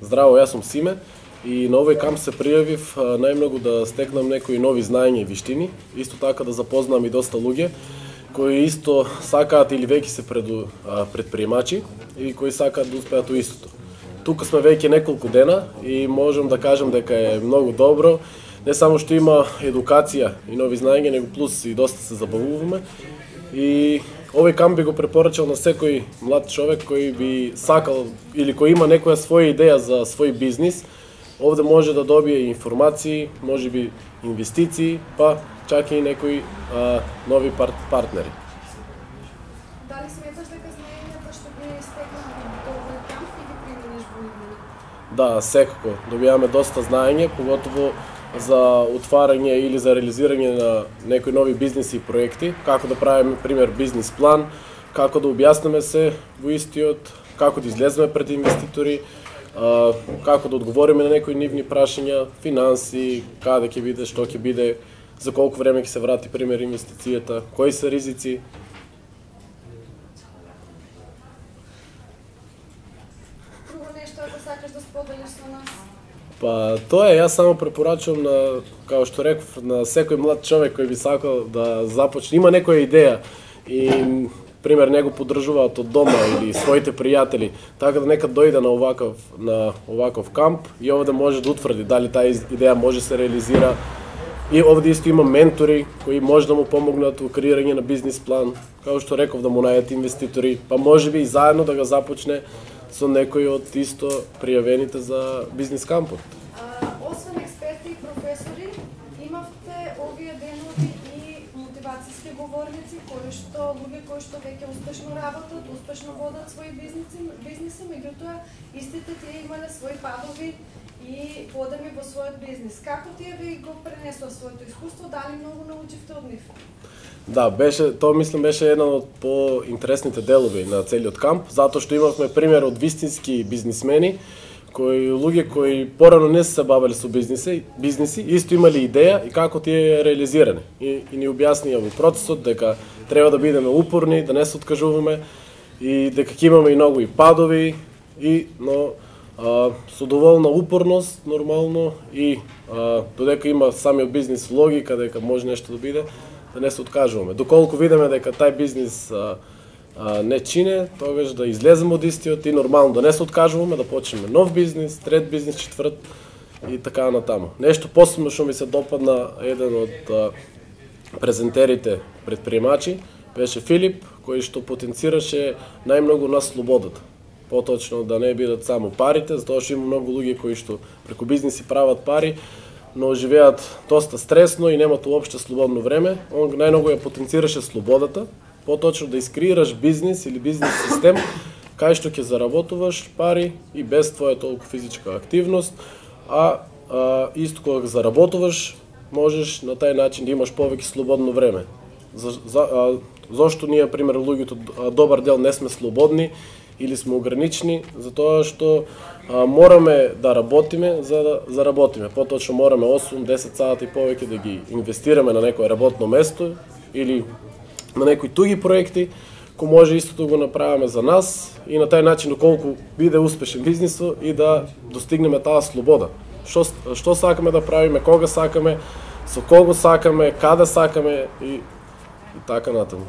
Здраво, јас сум Симе и на овој камп се пријавив најмногу да стекнам некои нови знаења и виштини, исто така да запознам и доста луѓе кои исто сакаат или веќе се предприемачи и кои сакаат да успеат у истото. Тука сме веќе неколку дена и можам да кажам дека е многу добро, не само што има едукација и нови знаења, него плюс и доста се забавуваме. И овој камп би го препорачал на секој млад човек кој би сакал или кој има некоја своја идеја за свој бизнис. Овде може да добие информации, можеби инвестиции, па чак и некои нови партнери. Дали сметаш дека знаењата што ги стекнав во овој камп и ги примениш во игри? Да, секако. Добиваме доста знаење, поготово за отварање или за реализирање на некои нови бизниси и проекти, како да правиме, пример, бизнис план, како да објасниме се во истиот, како да излеземе пред инвеститори, како да одговориме на некои нивни прашања, финанси, каде ќе биде, што ќе биде, за колку време ќе се врати, пример, инвестицијата, кои се ризици. Друго нешто ако сакаш да споделиш со нас? Па тоа е, јас само препорачувам на, како што реков, на секој млад човек кој би сакал да започне, има некоја идеја и пример него поддржуваат од дома или своите пријатели, така да нека дојде на оваков камп и овде може да утврди дали таа идеја може да се реализира. И овде исто има ментори кои може да му помогнат во креирање на бизнис план, како што реков, да му најдат инвеститори, па можеби и заедно да го започне со некои од исто пријавените за бизнис кампот. Освен експерти и професори, имавте овие денови и мотивацијски говорници, луѓе кои што веќе успешно работат, успешно водат своји бизниси, меѓутоа истите тие имале своји падови и подеми во својот бизнис. Како тие ви го пренесува своето искуство, дали многу научивте од нив? Да, тоа мислам беше еден од поинтересните делови на целиот камп, затоа што имавме пример од вистински бизнисмени, луѓе кои порано не се бавеле со бизниси, исто имале идеја и како тие е реализирани. И ни објаснија во процесот дека треба да бидеме упорни, да не се откажуваме и дека ќе имаме и многу и падови, но со доволна упорност, нормално, и додека има самиот бизнис логика, дека може нешто да биде, да не се откажуваме. Доколку видиме дека тај бизнис не чине, тогаш да излеземе од истиот и нормално да не се откажуваме, да почнеме нов бизнис, трет бизнис, четврт и така натаму. Нешто посебно што ми се допадна, еден од презентерите предприемачи беше Филип, кој што потенцираше најмногу на слободата. Поточно да не бидат само парите, затоа што има многу луѓе кои што преку бизниси прават пари, но живеат доста стресно и немат уопште слободно време. Он најмногу ја потенцираше слободата, поточно да искреираш бизнис или бизнис систем кај што ќе заработуваш пари и без твоја толку физичка активност, исто кога заработуваш можеш на тај начин да имаш повеќе слободно време. Зошто ние, пример, луѓето добар дел не сме слободни или сме ограничени, затоа што мораме да работиме за да заработиме. Поточно мораме 8-10 сати повеќе да ги инвестираме на некое работно место или на некои туги проекти, кои може истото да го направиме за нас и на тај начин доколку биде успешен бизнисот и да достигнеме таа слобода. Што сакаме да правиме, кога сакаме, со кого сакаме, каде сакаме и така натаму.